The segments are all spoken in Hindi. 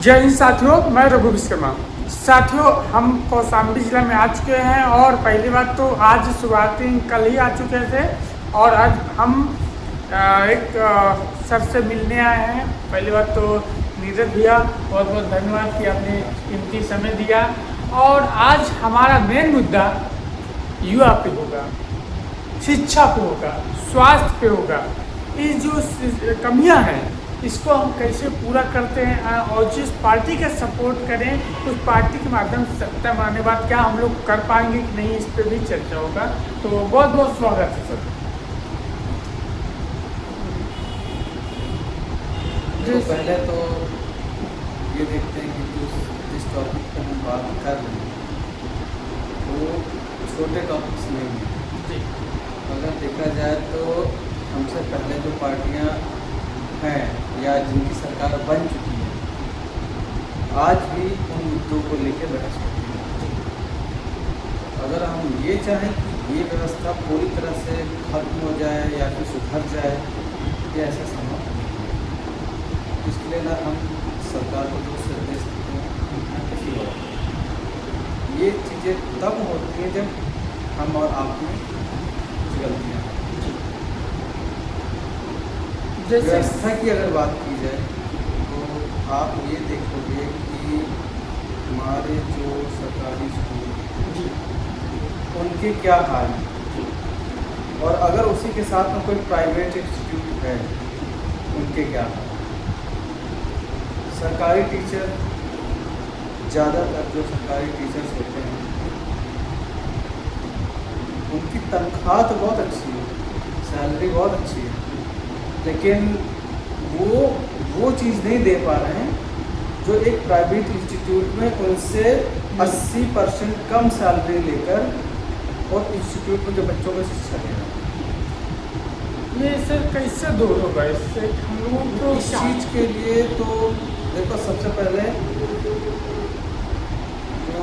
जय हिंद साथियों, मैं रघु विश्वकर्मा। साथियों, हम कौशाम्बी जिला में आ चुके हैं और पहली बात तो आज शुरुआती कल ही आ चुके थे और आज हम एक सर से मिलने आए हैं। पहली बात तो नीरज भैया बहुत बहुत धन्यवाद कि आपने कीमती समय दिया। और आज हमारा मेन मुद्दा युवा पे होगा, शिक्षा पे होगा, स्वास्थ्य पे होगा। ये जो कमियां हैं इसको हम कैसे पूरा करते हैं और जिस पार्टी का सपोर्ट करें उस पार्टी के माध्यम से सत्ता में आने बाद क्या हम लोग कर पाएंगे कि नहीं, इस पर भी चर्चा होगा। तो बहुत बहुत स्वागत है सर। तो पहले तो ये देखते हैं कि जिस टॉपिक पर हम बात कर रहे हैं वो छोटे टॉपिक्स नहीं हैं। जी, अगर देखा जाए तो हमसे पहले जो पार्टियां हैं या जिनकी सरकार बन चुकी है आज भी उन मुद्दों को लेकर बहस होती है। अगर हम ये चाहें कि ये व्यवस्था पूरी तरह से खत्म हो जाए या फिर सुधर जाए, ये ऐसा संभव नहीं है। इसके लिए ना हम सरकार को दोष दे सकते हैं ना किसी और। ये चीज़ें तब होती हैं जब हम और आप में गलतियाँ। व्यवस्था की अगर बात की जाए तो आप ये देखोगे कि हमारे जो सरकारी स्कूल उनके क्या हाल हैं, और अगर उसी के साथ में कोई प्राइवेट इंस्टीट्यूट है उनके क्या हाल हैं। सरकारी टीचर, ज़्यादातर जो सरकारी टीचर्स होते हैं उनकी तनख्वाह तो बहुत अच्छी है, सैलरी बहुत अच्छी है, लेकिन वो चीज़ नहीं दे पा रहे हैं जो एक प्राइवेट इंस्टीट्यूट में उनसे 80% कम सैलरी लेकर और इंस्टीट्यूट में जो बच्चों को शिक्षा दे रहे हैं। ये सर कैसे दूर होगा इससे हम लोगों को? इस चीज़ के लिए तो देखो, सबसे पहले जो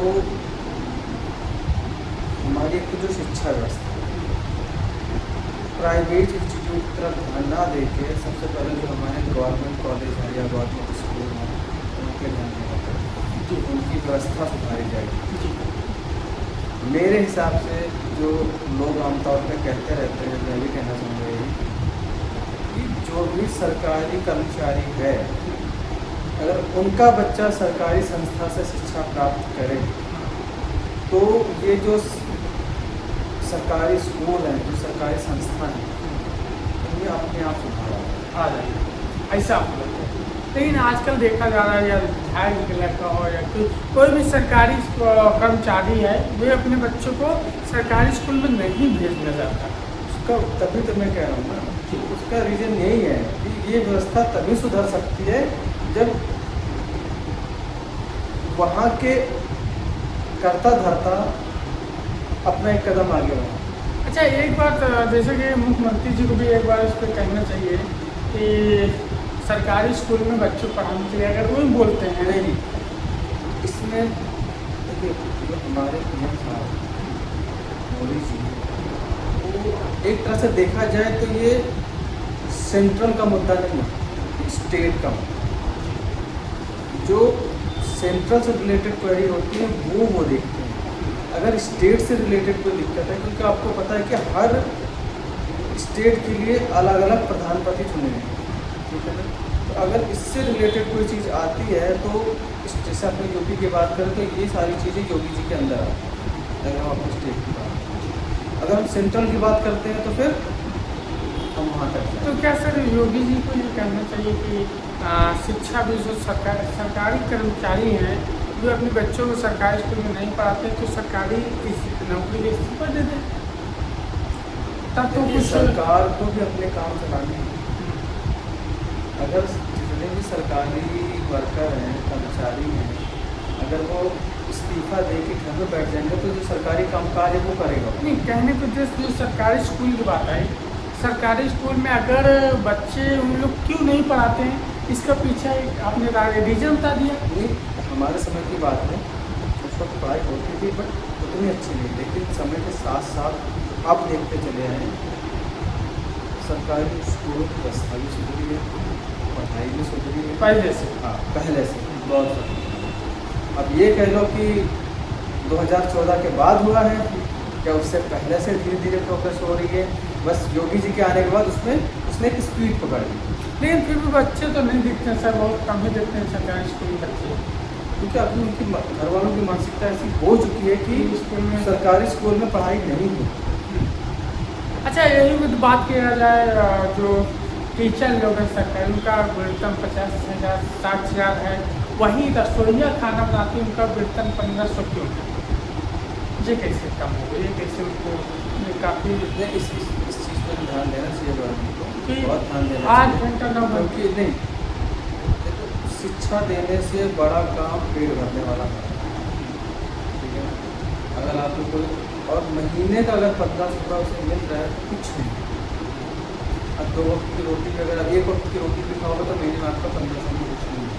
हमारी जो शिक्षा व्यवस्था प्राइवेट इंस्टीट्यूट की तरफ ध्यान ना देके सबसे पहले जो हमारे गवर्नमेंट कॉलेज हैं या गवर्नमेंट स्कूल हैं उनके ध्यान देना चाहिए, उनकी व्यवस्था सुधारी जाएगी। मेरे हिसाब से जो लोग आमतौर पर कहते रहते हैं, मैं भी कहना चाहूँगा कि जो भी सरकारी कर्मचारी है अगर उनका बच्चा सरकारी संस्था से शिक्षा प्राप्त करे तो ये जो सरकारी स्कूल हैं, जो सरकारी संस्था हैं, उनमें अपने आप सुधार आ जाएगा ऐसा आप लोग। लेकिन आजकल देखा जा रहा है या विधायक लड़का हो या कोई भी सरकारी कर्मचारी है वे अपने बच्चों को सरकारी स्कूल में नहीं भेजना चाहता। उसका तभी तो मैं कह रहा हूँ ना, उसका रीज़न यही है कि ये व्यवस्था तभी सुधर सकती है जब वहाँ के कर्ता धर्ता अपना एक कदम आगे बढ़ा। अच्छा, एक बात जैसे कि मुख्यमंत्री जी को भी एक बार इस पर कहना चाहिए कि सरकारी स्कूल में बच्चों पढ़ाने के लिए अगर वो बोलते हैं नहीं, इसमें देखिए जो हमारे पीएम साहब मोदी जी, वो एक तरह से देखा जाए तो ये सेंट्रल का मुद्दा नहीं है, स्टेट का मुद्दा। जो सेंट्रल से रिलेटेड क्वेरी होती है वो देखते हैं। अगर स्टेट से रिलेटेड कोई दिक्कत है, क्योंकि आपको पता है कि हर स्टेट के लिए अलग अलग प्रधानपति चुने हैं, ठीक है ना। तो अगर इससे रिलेटेड कोई चीज़ आती है तो जैसे अपने यूपी की बात करें तो ये सारी चीज़ें योगी जी के अंदर आती हैं। अगर हम अपने स्टेट की बात करें, अगर हम सेंट्रल की बात करते हैं तो फिर हम वहाँ तक जाएं। तो क्या सर योगी जी को ये कहना चाहिए कि शिक्षा भी जो सरकारी कर्मचारी हैं जो अपने बच्चों को सरकारी स्कूल में नहीं पढ़ाते तो सरकारी नौकरी के इस्तीफा दे दें, तब तो कुछ सरकार को भी अपने काम चलाने हैं। अगर जितने भी सरकारी वर्कर हैं, कर्मचारी हैं, अगर वो इस्तीफा दे के घर में बैठ जाएंगे तो जो सरकारी कामकाज है वो करेगा नहीं। कहने को जो सरकारी स्कूल की बात आई, सरकारी स्कूल में अगर बच्चे उन लोग क्यों नहीं पढ़ाते हैं, इसका पीछे आपने रीजन बता दिया। नहीं, हमारे समय की बात है, उस वक्त पढ़ाई होती थी बट उतनी अच्छी नहीं, लेकिन समय के साथ साथ अब देखते चले आए सरकारी स्कूलों की व्यवस्था भी सुधरी है, पढ़ाई भी सुधरी है पहले से। हाँ, पहले से। बहुत सा। अब ये कह लो कि 2014 के बाद हुआ है, क्या उससे पहले से धीरे धीरे प्रोग्रेस हो रही है, बस योगी जी के आने के बाद उसने एक स्पीड पकड़ ली। लेकिन फिर भी बच्चे तो नहीं दिखते हैं सर, बहुत कम ही दिखते हैं सरकारी स्कूल में बच्चे। क्योंकि अभी उनकी घर वालों की मानसिकता ऐसी हो चुकी है कि स्कूल में सरकारी स्कूल में पढ़ाई नहीं हो। अच्छा, यही भी तो बात किया जाए, जो टीचर लोग हैं सरकारी, उनका वेतन 50,000 60,000 है, वहीं रसोइया खाना बनाती उनका वेतन 1500 क्यों है? ये कैसे कम हो गया? ये कैसे उनको काफ़ी इस चीज़ पर ध्यान देना चाहिए गवर्नमेंट को, कि बहुत ध्यान देना 8 चाहिए। घंटा 9 घंटे क्योंकि नहीं, देखो शिक्षा देने से बड़ा काम पेड़ भरने वाला है, ठीक है। अगर आप लोग को और महीने का अगर 1500 रुपये उसे मिल रहा है तो कुछ नहीं। अब 2 वक्त की रोटी भी, अगर 1 वक्त की रोटी भी खाओगे तो महीने में आपका 1500 में कुछ नहीं।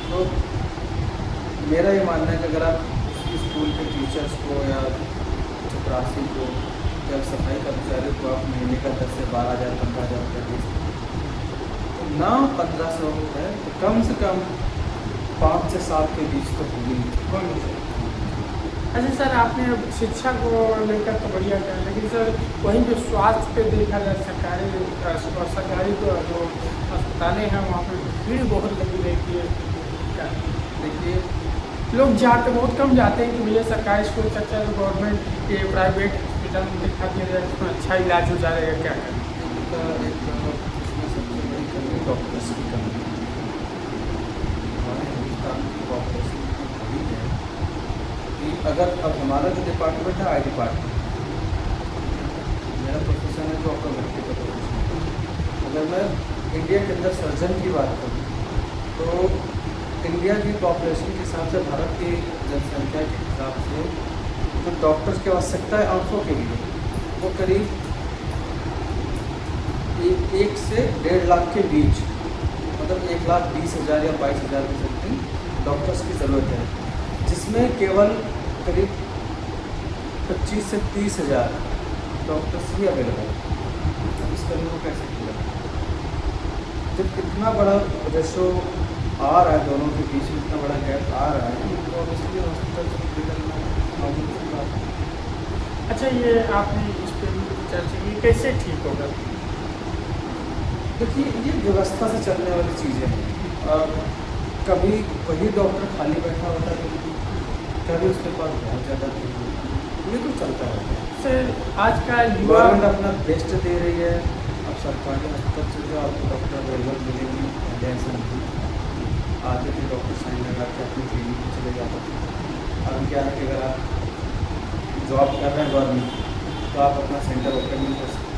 तो मेरा ये मानना है कि अगर आप उसी स्कूल के टीचर्स को या चपरासी को या सफाई कर्मचारी को आप महीने का 10 से 12,000 15,000 रुपये दे सकते, तो ना 1500 है तो कम से कम 5 से 7 के बीच तो होगी। अच्छा सर, आपने शिक्षा को लेकर तो बढ़िया कहा, लेकिन सर वहीं पे स्वास्थ्य पे देखा जाए, सरकारी तो जो अस्पतालें हैं वहाँ पे भीड़ बहुत लगी रहती है। क्या देखिए, लोग जाते बहुत कम जाते हैं कि भैया सरकारी स्कूल से अच्छा तो गवर्नमेंट के प्राइवेट हॉस्पिटल में दिखा दिया जाए, उसमें अच्छा इलाज हो जाएगा। क्या करें? इनका एक इसमें सबसे बड़ी कमी डॉक्टर्स की कमी है। हमारे हिंदुस्तान की पॉपुलेशन बड़ी है कि अगर अब हमारा जो डिपार्टमेंट है आई डिपार्टमेंट, मेरा प्रोफेशन है जो आपका व्यक्ति का प्रोफेशन। अगर मैं इंडिया के अंदर सर्जन की बात करूँ तो इंडिया की पॉपुलेशन के हिसाब से, भारत की जनसंख्या के हिसाब से जो डॉक्टर्स की आवश्यकता है आँखों के लिए, वो करीब 1 से 1.5 लाख के बीच, मतलब 1,20,000 या 22,000 के समथिंग डॉक्टर्स की ज़रूरत है, जिसमें केवल करीब 25 से 30,000 डॉक्टर्स ही अवेलेबल है। इस कमी को कैसे किया? जब इतना बड़ा रेशो आ रहा है, दोनों के बीच में इतना बड़ा गैप आ रहा है, तो इसलिए हॉस्पिटल में मामूली सी बात है। अच्छा, ये आपने इस पर भी चर्चा की, कैसे ठीक होगा? देखिए, ये व्यवस्था से चलने वाली चीज़ें हैं। कभी वही डॉक्टर खाली बैठा होता है, कभी उसके पास बहुत ज़्यादा भीड़ होती है, ये तो चलता रहता है। सर, आज का युवा गवर्नमेंट अपना बेस्ट दे रही है। अब सरकारी अस्पताल से जो आपको डॉक्टर अवेलेबल मिलेंगे, पहले ऐसा नहीं आते थे, डॉक्टर साइन लगा के अपनी क्लिनिक में चले जाते थे। अब क्या है कि अगर आप जॉब कर रहे हैं गवर्नमेंट, तो आप अपना सेंटर ओपन नहीं कर सकते।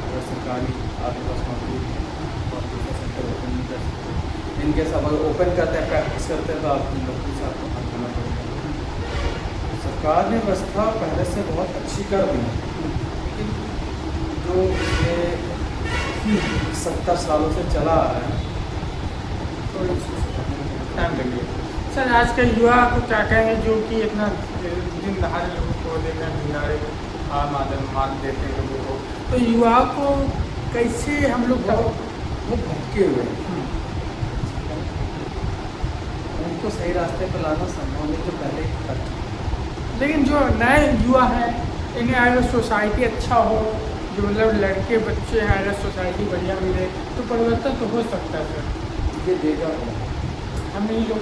अगर सरकारी आपके पास नौकरी है तो आप दूसरा सेंटर ओपन नहीं कर सकते। इनकेस आप अगर ओपन करते हैं, प्रैक्टिस करते हैं, तो आपकी नौकरी से आपको हाथ धोना पड़ेगा। सरकार ने व्यवस्था पहले से बहुत अच्छी कर दी है, लेकिन जो ये 70 सालों से चला आ रहा है, तो टाइम लगे। सर, आज के युवा को क्या कहेंगे जो कि इतना दिन दहाड़े लोगों को लेकर दिहाड़े आम आदमी मान देते हैं लोगों को, तो युवा को कैसे हम लोग वो भटके हुए हैं, उनको सही रास्ते पर लाना संभव नहीं, तो पहले ही कर चुके। लेकिन जो नए युवा हैं, इन्हें अगर सोसाइटी अच्छा हो, जो मतलब लड़के बच्चे हैं, अगर सोसाइटी बढ़िया मिले तो परिवर्तन तो हो सकता है सर। ये देगा कौन? हम ही लोग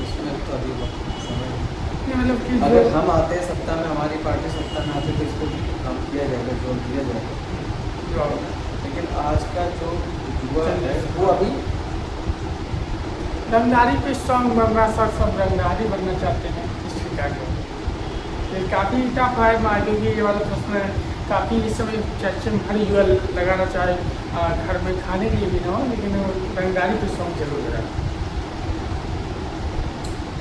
इसमें तो अभी वक्त समय है। नहीं, मतलब कि अगर हम आते हैं सत्ता में, हमारी पार्टी सत्ता में आते, तो इसको काम किया जाएगा, जोर दिया जाएगा। जो लेकिन आज का जो युवा है वो अभी रंगदारी पे स्ट्रॉन्ग बनना, सर सब रंगदारी बनना चाहते हैं इस शिक्षा को। ये काफ़ी टफ है, क्योंकि ये वाला प्रश्न काफ़ी इस समय चर्चे में हर युवा लगाना चाहे, घर में खाने के लिए भी ना हो, लेकिन रंगदारी पे स्ट्रॉन्ग जरूर रहा।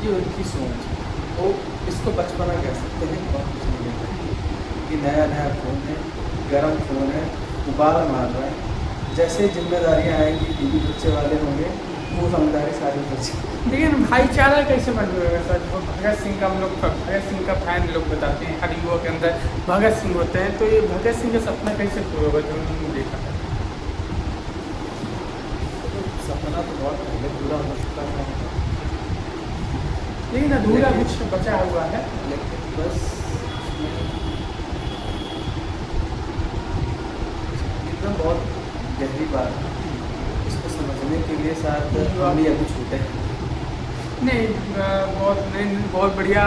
ये उनकी सोच है, वो इसको बचपना कह सकते हैं, और कुछ नहीं कह सकते। कि नया नया फ़ोन है, गर्म फ़ोन है, उबाल मार रहा है, जैसे जिम्मेदारियाँ आएंगी, बीवी बच्चे वाले होंगे, वो समझदारी सारी बच्चे। लेकिन भाईचारा कैसे बनेगा सर? जो भगत सिंह का हम लोग भगत सिंह का फैन लोग बताते हैं, हर युवा के अंदर भगत सिंह होते हैं, तो ये भगत सिंह का सपना कैसे पूरा होगा जो उन्होंने देखा है? सपना बना तो बहुत पहले पूरा हो चुका था, लेकिन अधूरा कुछ बचा हुआ है। लेकिन बस एकदम बहुत गहरी बात है, इसको समझने के लिए शायद हम ही अभी छूटे हैं। नहीं बहुत बढ़िया।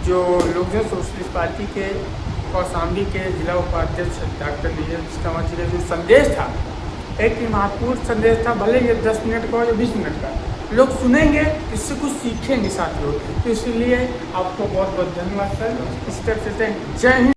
जो लोकजन सोशलिस्ट पार्टी के कौशाम्बी के जिला उपाध्यक्ष डॉक्टर नीरज कंवर जी का जो संदेश था, एक महत्वपूर्ण संदेश था, भले ये 10 मिनट का हो या 20 मिनट का, लोग सुनेंगे इससे कुछ सीखेंगे साथियों। तो इसलिए आपको बहुत बहुत धन्यवाद सर। इस तरह से जय हिंद।